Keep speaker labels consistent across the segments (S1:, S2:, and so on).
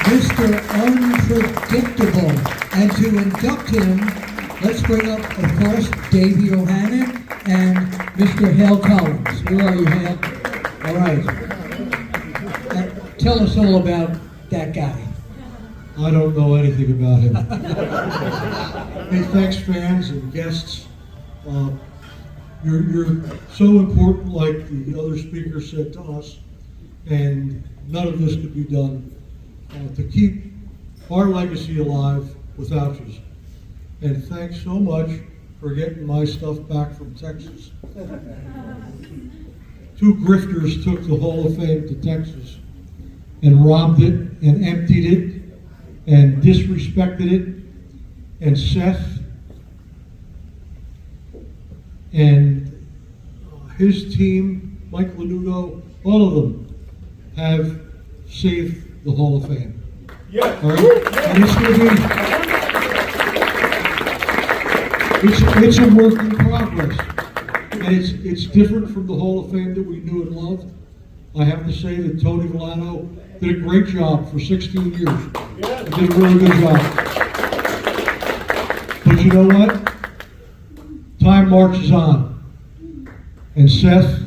S1: Mr. Unpredictable. And to induct him, let's bring up, of course, Davey O'Hannon and Mr. Hale Collins. Where are you, Hale? All right. Tell us all about that guy.
S2: I don't know anything about him. Hey, thanks, fans and guests. You're so important, like the other speaker said to us, and none of this could be done to keep our legacy alive without you. And thanks so much for getting my stuff back from Texas. Two grifters took the Hall of Fame to Texas and robbed it and emptied it and disrespected it. And Seth and his team, Mike Lanudo, all of them have saved the Hall of Fame.
S3: Yes.
S2: All right? And it's going to be, it's a work in progress. And it's different from the Hall of Fame that we knew and loved. I have to say that Tony Villano did a great job for 16 years.
S3: Yes.
S2: He did a really good job. But you know what? Time marches on. And Seth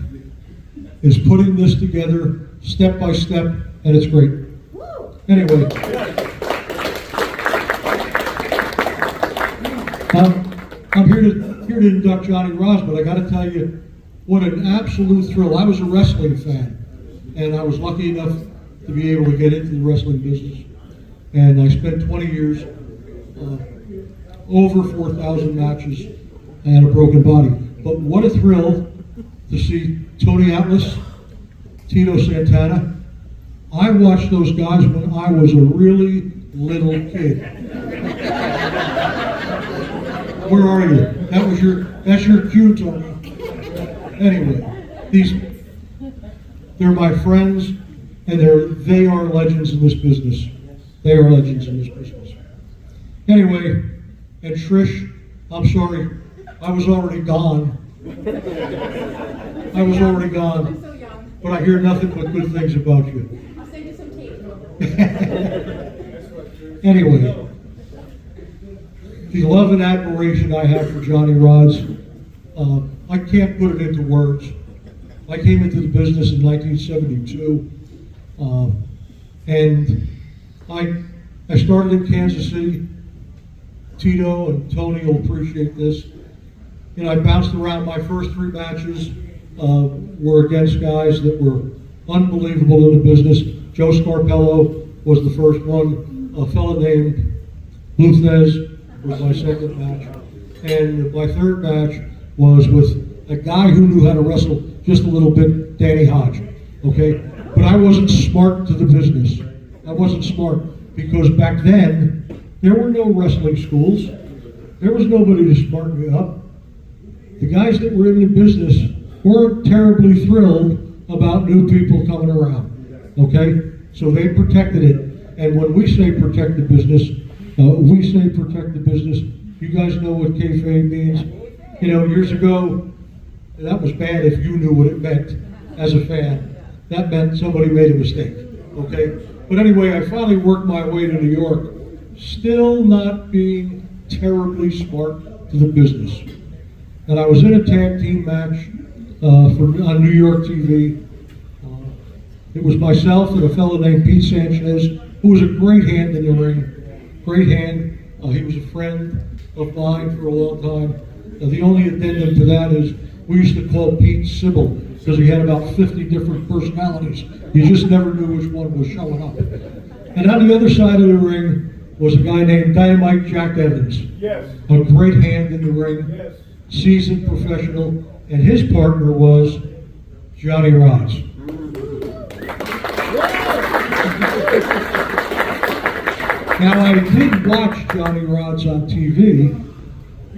S2: is putting this together step by step, and it's great. Anyway, I'm here to induct Johnny Rodz, but I got to tell you, what an absolute thrill. I was a wrestling fan, and I was lucky enough to be able to get into the wrestling business. And I spent 20 years, over 4,000 matches, and had a broken body. But what a thrill to see Tony Atlas, Tito Santana. I watched those guys when I was a really little kid. Where are you? That's your cue, Tony. Anyway, they're my friends, and they are legends in this business. They are legends in this business. Anyway, and Trish, I'm sorry, I was already gone. I was already gone.
S4: I'm so young.
S2: But I hear nothing but good things about you.
S4: I'll send you some tape.
S2: Anyway, the love and admiration I have for Johnny Rodz, I can't put it into words. I came into the business in 1972, and I started in Kansas City. Tito and Tony will appreciate this. You know, I bounced around. My first 3 matches were against guys that were unbelievable in the business. Joe Scarpello was the first one. A fellow named Luthez was my second match. And my third match was with a guy who knew how to wrestle just a little bit, Danny Hodge, okay? But I wasn't smart to the business. I wasn't smart because back then, there were no wrestling schools. There was nobody to smarten me up. The guys that were in the business weren't terribly thrilled about new people coming around, okay? So they protected it. And when we say protect the business, we say protect the business. You guys know what kayfabe means. You know, years ago, that was bad if you knew what it meant as a fan. That meant somebody made a mistake, okay? But anyway, I finally worked my way to New York, still not being terribly smart to the business. And I was in a tag team match on New York TV. It was myself and a fellow named Pete Sanchez, who was a great hand in the ring. Great hand. He was a friend of mine for a long time. The only addendum to that is we used to call Pete Sybil because he had about 50 different personalities. You just never knew which one was showing up. And on the other side of the ring was a guy named Dynamite Jack Evans.
S3: Yes.
S2: A great hand in the ring.
S3: Yes.
S2: Seasoned professional, and his partner was Johnny Rodz. Now, I did watch Johnny Rodz on TV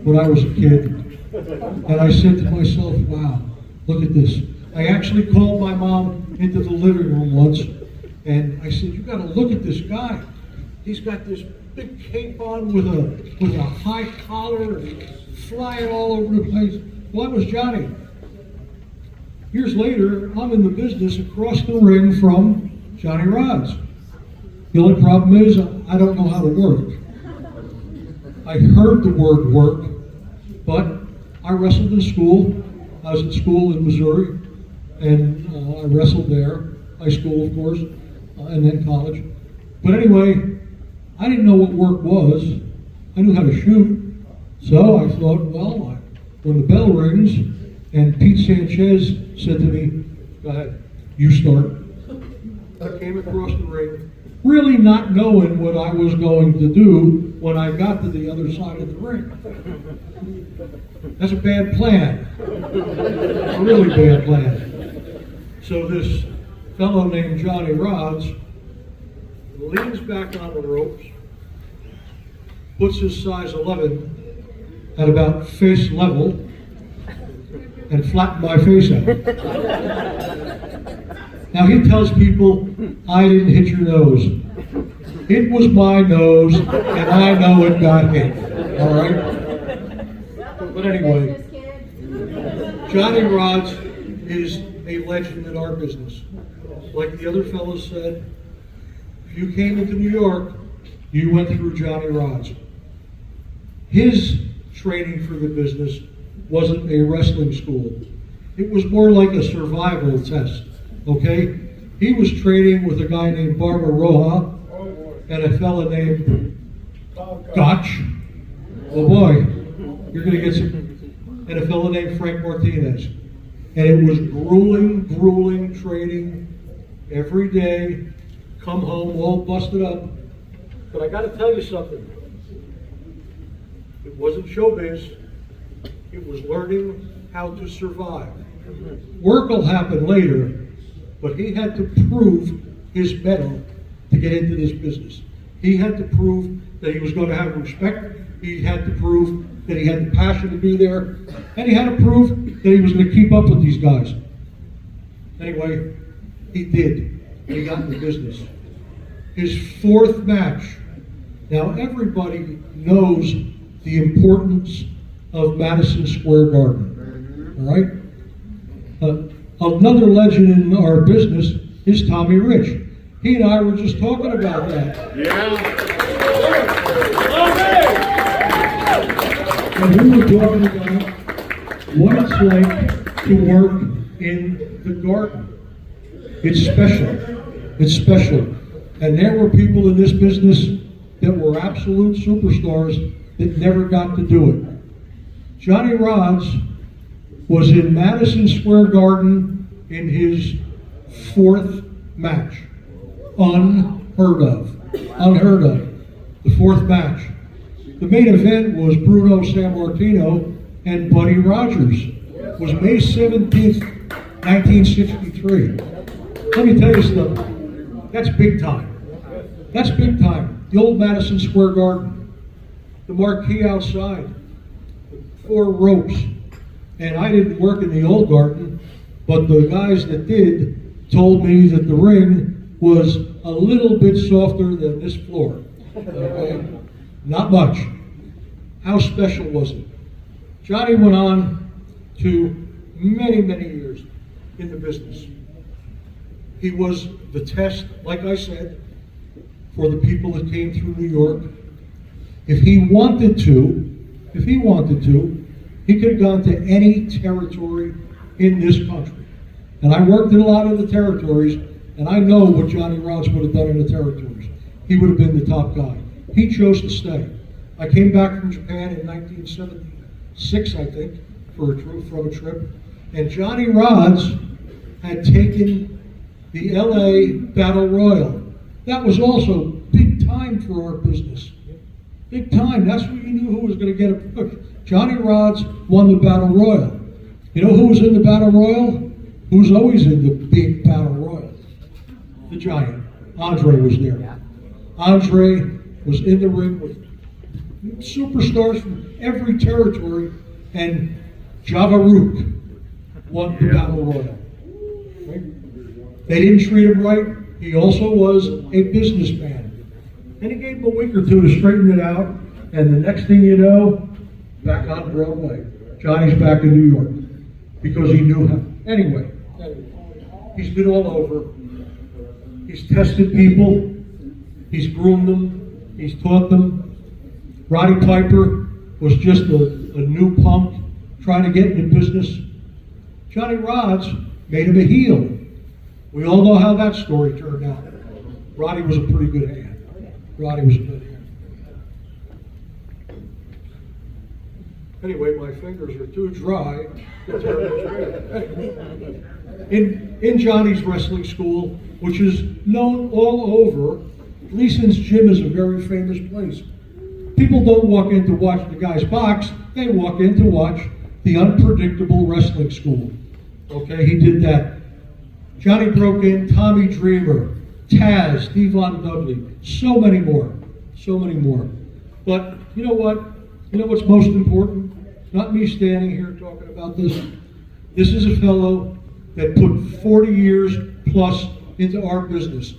S2: when I was a kid, and I said to myself, wow, look at this. I actually called my mom into the living room once, and I said, you gotta look at this guy. He's got this big cape on with a high collar and flying all over the place. Well, that was Johnny. Years later, I'm in the business across the ring from Johnny Rodz. The only problem is I don't know how to work. I heard the word work, but I wrestled in school. I was at school in Missouri, and I wrestled there, high school, of course, and then college. But anyway, I didn't know what work was. I knew how to shoot. So I thought, well, when the bell rings, and Pete Sanchez said to me, go ahead, you start. I came across the ring, really not knowing what I was going to do when I got to the other side of the ring. That's a bad plan. A really bad plan. So this fellow named Johnny Rodz leans back on the ropes, puts his size 11 at about face level, and flattened my face out. Now he tells people, I didn't hit your nose. It was my nose, and I know it got hit. All right? But anyway, Johnny Rodz is a legend in our business. Like the other fellows said, if you came into New York, you went through Johnny Rodz. His training for the business wasn't a wrestling school. It was more like a survival test, okay? He was training with a guy named Barbaroa and a fella named Gotch. Oh boy, you're gonna get some, and a fella named Frank Martinez. And it was grueling training every day, come home all busted up. But I gotta tell you something. It wasn't showbiz. It was learning how to survive. Work will happen later, but he had to prove his mettle to get into this business. He had to prove that he was going to have respect. He had to prove that he had the passion to be there. And he had to prove that he was going to keep up with these guys. Anyway, he did. He got in the business. His fourth match. Now everybody knows the importance of Madison Square Garden. All right? Another legend in our business is Tommy Rich. He and I were just talking about that.
S3: Yeah.
S2: And we were talking about what it's like to work in the garden. It's special. It's special. And there were people in this business that were absolute superstars that never got to do it. Johnny Rodz was in Madison Square Garden in his fourth match. Unheard of. Unheard of. The fourth match. The main event was Bruno Sammartino and Buddy Rogers. It was May 17th, 1963. Let me tell you something. That's big time. That's big time. The old Madison Square Garden. The marquee outside. 4 ropes. And I didn't work in the old garden, but the guys that did told me that the ring was a little bit softer than this floor. Okay? Not much. How special was it? Johnny went on to many years in the business. He was the test, like I said, for the people that came through New York. If he wanted to, he could have gone to any territory in this country. And I worked in a lot of the territories, and I know what Johnny Rodz would have done in the territories. He would have been the top guy. He chose to stay. I came back from Japan in 1976, I think, from a trip, and Johnny Rodz had taken the LA Battle Royal. That was also big time for our business. Big time. That's when you knew who was going to get a push. Johnny Rodz won the Battle Royal. You know who was in the Battle Royal? Who's always in the big Battle Royal? The Giant. Andre was there. Andre was in the ring with superstars from every territory, and Java Rook won the Battle Royal. Right? They didn't treat him right. He also was a businessman. And he gave him a week or two to straighten it out, and the next thing you know, back on Broadway. Johnny's back in New York because he knew him. Anyway, he's been all over. He's tested people. He's groomed them. He's taught them. Roddy Piper was just a new punk trying to get into business. Johnny Rodz made him a heel. We all know how that story turned out. Roddy was a pretty good hand. Roddy was a good hand. Anyway, my fingers are too dry to turn in Johnny's wrestling school, which is known all over. Gleason's Gym is a very famous place. People don't walk in to watch the guys box, they walk in to watch the Unpredictable Wrestling School. Okay, he did that. Johnny broke in, Tommy Dreamer, Taz, Devon Dudley, so many more. So many more. But you know what? You know what's most important? Not me standing here talking about this. This is a fellow that put 40 years plus into our business.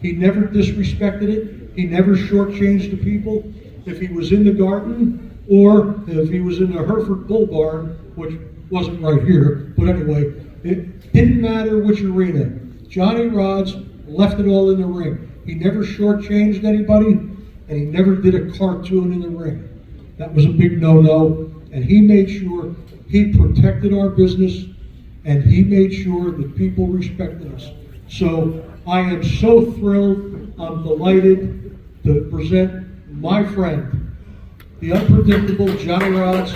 S2: He never disrespected it. He never shortchanged the people. If he was in the garden or if he was in the Hereford Bull Barn, which wasn't right here, but anyway, it didn't matter which arena. Johnny Rodz left it all in the ring. He never shortchanged anybody, and he never did a cartoon in the ring. That was a big no-no, and he made sure he protected our business, and he made sure that people respected us. So I am so thrilled, I'm delighted to present my friend, the unpredictable Johnny Rodz.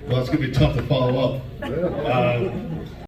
S3: Well, it's going to be tough to follow up.